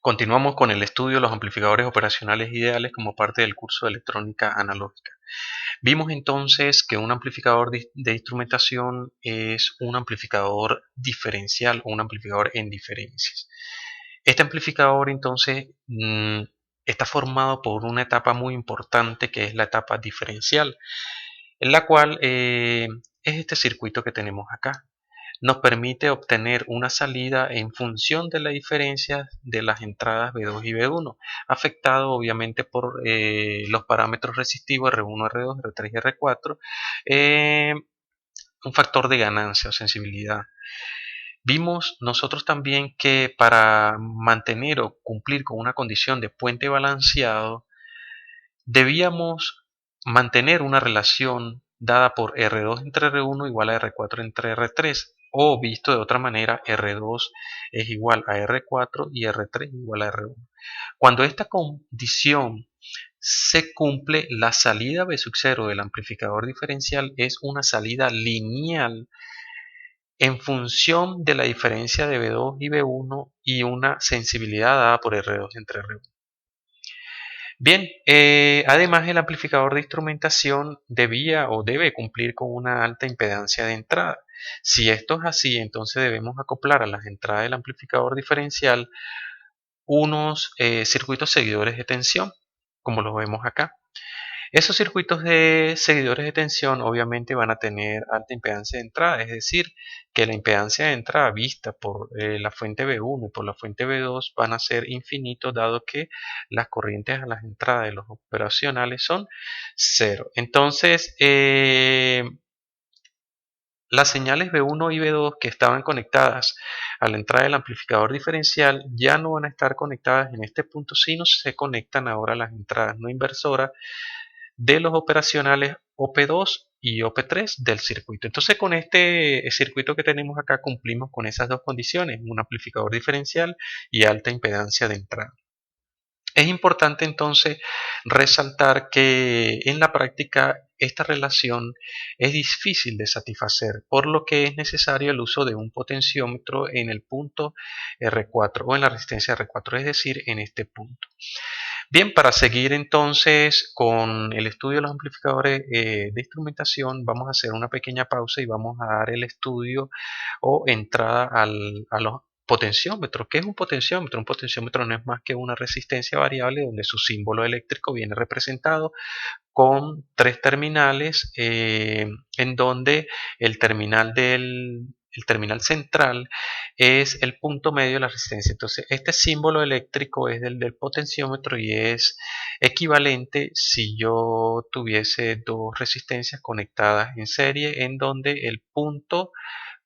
Continuamos con el estudio de los amplificadores operacionales ideales como parte del curso de electrónica analógica. Vimos entonces que un amplificador de instrumentación es un amplificador diferencial o un amplificador en diferencias. Este amplificador entonces está formado por una etapa muy importante que es la etapa diferencial, en la cual es este circuito que tenemos acá. Nos permite obtener una salida en función de la diferencia de las entradas B2 y B1, afectado obviamente por los parámetros resistivos R1, R2, R3 y R4, un factor de ganancia o sensibilidad. Vimos nosotros también que para mantener o cumplir con una condición de puente balanceado, debíamos mantener una relación dada por R2 entre R1 igual a R4 entre R3, o visto de otra manera, R2 es igual a R4 y R3 igual a R1. Cuando esta condición se cumple, la salida B sub 0 del amplificador diferencial es una salida lineal en función de la diferencia de B2 y B1 y una sensibilidad dada por R2 entre R1. Bien, además el amplificador de instrumentación debía o debe cumplir con una alta impedancia de entrada. Si esto es así, entonces debemos acoplar a las entradas del amplificador diferencial unos circuitos seguidores de tensión, como los vemos acá. Esos circuitos de seguidores de tensión obviamente van a tener alta impedancia de entrada, es decir, que la impedancia de entrada vista por la fuente B1 y por la fuente B2 van a ser infinitos, dado que las corrientes a las entradas de los operacionales son cero. Entonces, las señales B1 y B2 que estaban conectadas a la entrada del amplificador diferencial ya no van a estar conectadas en este punto, sino se conectan ahora a las entradas no inversoras de los operacionales OP2 y OP3 del circuito. Entonces con este circuito que tenemos acá cumplimos con esas dos condiciones, un amplificador diferencial y alta impedancia de entrada. Es importante entonces resaltar que en la práctica esta relación es difícil de satisfacer, por lo que es necesario el uso de un potenciómetro en el punto R4 o en la resistencia R4, es decir, en este punto. Bien, para seguir entonces con el estudio de los amplificadores de instrumentación, vamos a hacer una pequeña pausa y vamos a dar el estudio o entrada a los potenciómetros. ¿Qué es un potenciómetro? Un potenciómetro no es más que una resistencia variable donde su símbolo eléctrico viene representado con tres terminales, en donde el terminal central es el punto medio de la resistencia. Entonces, este símbolo eléctrico es del potenciómetro y es equivalente si yo tuviese dos resistencias conectadas en serie, en donde el punto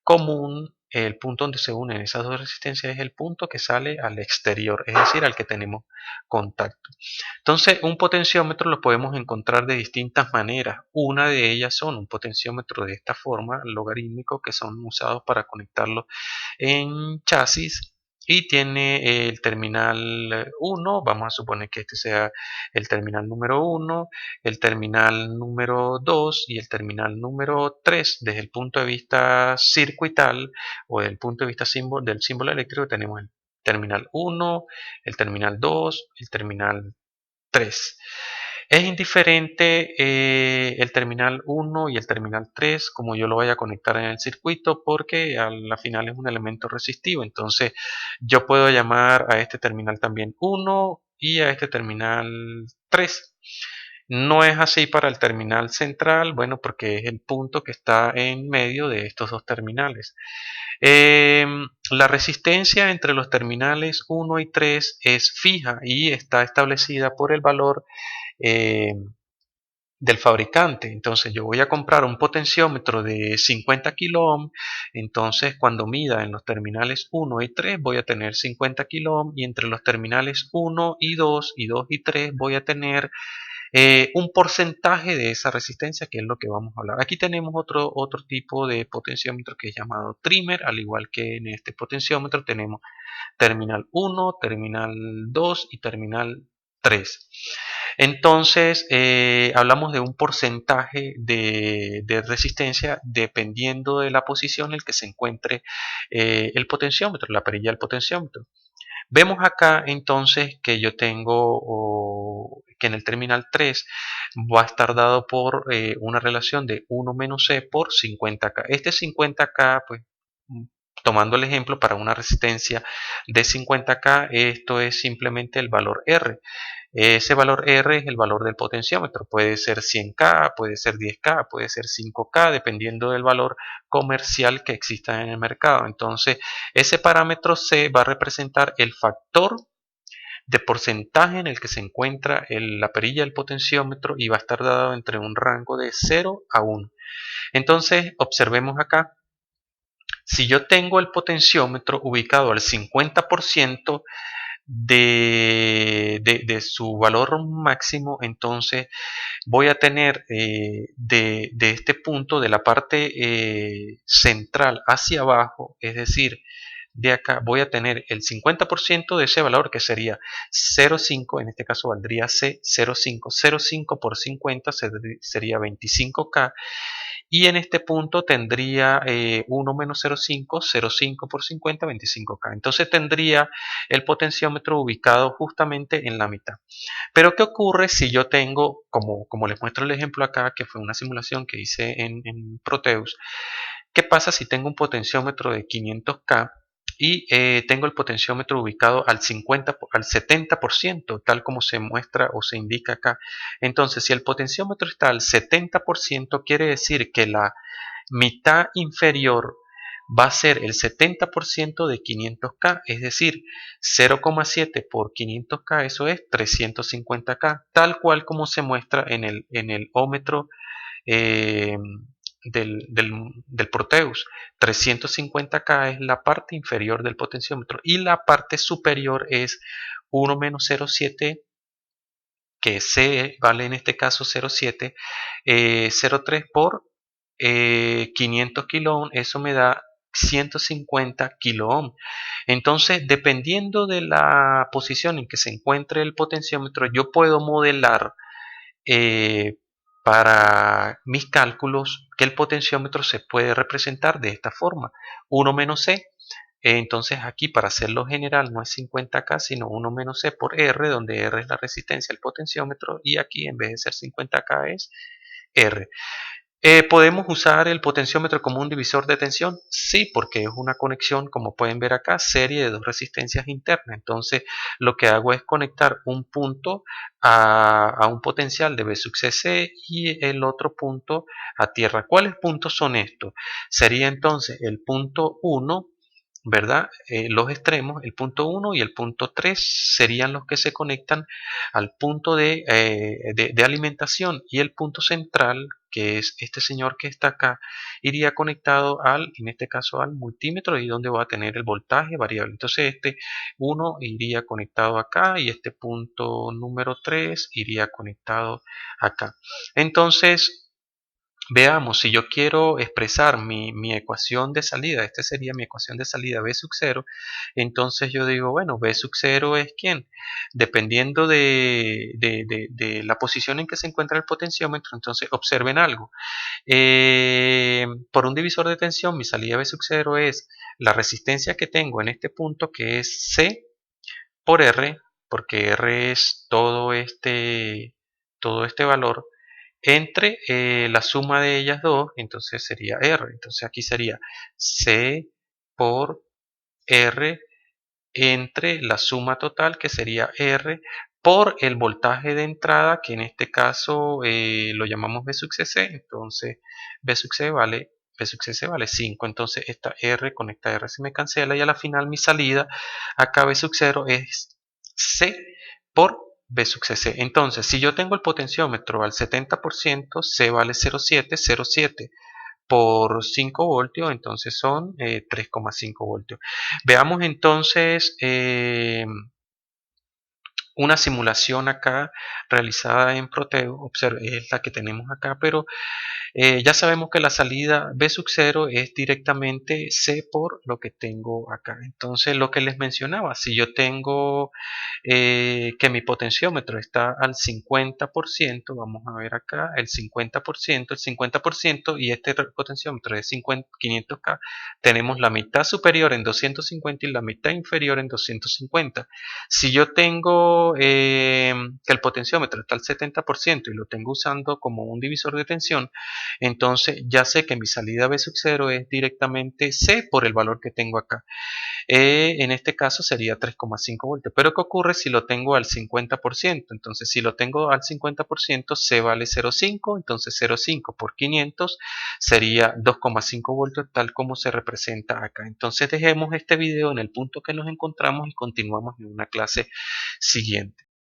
común, el punto donde se unen esas dos resistencias es el punto que sale al exterior, es decir, al que tenemos contacto. Entonces, un potenciómetro lo podemos encontrar de distintas maneras. Una de ellas son un potenciómetro de esta forma, logarítmico, que son usados para conectarlo en chasis. Y tiene el terminal 1, vamos a suponer que este sea el terminal número 1, el terminal número 2 y el terminal número 3. Desde el punto de vista circuital o desde el punto de vista del símbolo eléctrico tenemos el terminal 1, el terminal 2, el terminal 3. Es indiferente el terminal 1 y el terminal 3 como yo lo vaya a conectar en el circuito, porque a la final es un elemento resistivo. Entonces yo puedo llamar a este terminal también 1 y a este terminal 3. No es así para el terminal central, bueno, porque es el punto que está en medio de estos dos terminales. La resistencia entre los terminales 1 y 3 es fija y está establecida por el valor eh, del fabricante. Entonces yo voy a comprar un potenciómetro de 50 kilo ohm, entonces cuando mida en los terminales 1 y 3 voy a tener 50 kilo ohm, y entre los terminales 1 y 2 y 2 y 3 voy a tener un porcentaje de esa resistencia, que es lo que vamos a hablar. Aquí tenemos otro tipo de potenciómetro que es llamado trimmer, al igual que en este potenciómetro tenemos terminal 1, terminal 2 y terminal 3. Entonces, hablamos de un porcentaje de resistencia dependiendo de la posición en la que se encuentre el potenciómetro, la perilla del potenciómetro. Vemos acá entonces que yo tengo que en el terminal 3 va a estar dado por una relación de 1 menos C por 50K. Este 50K, pues tomando el ejemplo para una resistencia de 50K, esto es simplemente el valor R. Ese valor R es el valor del potenciómetro. Puede ser 100K, puede ser 10K, puede ser 5K, dependiendo del valor comercial que exista en el mercado. Entonces, ese parámetro C va a representar el factor de porcentaje en el que se encuentra la perilla del potenciómetro y va a estar dado entre un rango de 0 a 1. Entonces, observemos acá. Si yo tengo el potenciómetro ubicado al 50%, de su valor máximo, entonces voy a tener de este punto, de la parte central hacia abajo, es decir, de acá voy a tener el 50% de ese valor, que sería 0,5, en este caso valdría C 0,5, 0,5 por 50 sería 25K, y en este punto tendría 1 menos 0,5, 0,5 por 50, 25K. Entonces tendría el potenciómetro ubicado justamente en la mitad. Pero ¿qué ocurre si yo tengo, como les muestro el ejemplo acá, que fue una simulación que hice en Proteus? ¿Qué pasa si tengo un potenciómetro de 500K y tengo el potenciómetro ubicado al 50, al 70%, tal como se muestra o se indica acá? Entonces, si el potenciómetro está al 70%, quiere decir que la mitad inferior va a ser el 70% de 500K, es decir, 0,7 por 500K, eso es 350K, tal cual como se muestra en el ómetro eh, del Proteus. 350K es la parte inferior del potenciómetro y la parte superior es 1 menos 0,7, que C vale en este caso 0,7, 0,3 por 500 kilo ohm, eso me da 150 kilo ohm. Entonces, dependiendo de la posición en que se encuentre el potenciómetro, yo puedo modelar eh, para mis cálculos que el potenciómetro se puede representar de esta forma: 1 menos C. Entonces aquí, para hacerlo general, no es 50K sino 1 menos C por R, donde R es la resistencia del potenciómetro, y aquí en vez de ser 50K es R. ¿Podemos usar el potenciómetro como un divisor de tensión? Sí, porque es una conexión, como pueden ver acá, serie de dos resistencias internas. Entonces, lo que hago es conectar un punto a un potencial de B sub CC y el otro punto a tierra. ¿Cuáles puntos son estos? Sería entonces el punto 1, ¿verdad? Los extremos, el punto 1 y el punto 3 serían los que se conectan al punto de alimentación, y el punto central, que es este señor que está acá, iría conectado en este caso al multímetro, y donde va a tener el voltaje variable. Entonces este 1 iría conectado acá y este punto número 3 iría conectado acá. Entonces, veamos, si yo quiero expresar mi ecuación de salida, esta sería mi ecuación de salida B sub 0, entonces yo digo, bueno, B sub 0 es ¿quién? Dependiendo de la posición en que se encuentra el potenciómetro. Entonces observen algo. Por un divisor de tensión, mi salida B sub 0 es la resistencia que tengo en este punto, que es C por R, porque R es todo este valor, entre la suma de ellas dos, entonces sería R. Entonces aquí sería C por R entre la suma total, que sería R, por el voltaje de entrada, que en este caso lo llamamos B sub CC. Entonces B sub CC vale 5. Entonces esta R con esta R se me cancela, y a la final mi salida acá B sub 0 es C por B sub CC. Entonces, si yo tengo el potenciómetro al 70%, C vale 0,7, 0,7 por 5 voltios, entonces son 3,5 voltios. Veamos entonces una simulación acá realizada en Proteo. Observe, es la que tenemos acá, pero ya sabemos que la salida B sub 0 es directamente C por lo que tengo acá. Entonces, lo que les mencionaba, si yo tengo que mi potenciómetro está al 50%, vamos a ver acá, el 50% y este potenciómetro es 500K, tenemos la mitad superior en 250 y la mitad inferior en 250. Si yo tengo que el potenciómetro está al 70% y lo tengo usando como un divisor de tensión, entonces ya sé que mi salida B sub 0 es directamente C por el valor que tengo acá. En este caso sería 3,5 voltios. Pero ¿qué ocurre si lo tengo al 50%? Entonces, si lo tengo al 50%, C vale 0,5. Entonces, 0,5 por 500 sería 2,5 voltios, tal como se representa acá. Entonces, dejemos este video en el punto que nos encontramos y continuamos en una clase siguiente.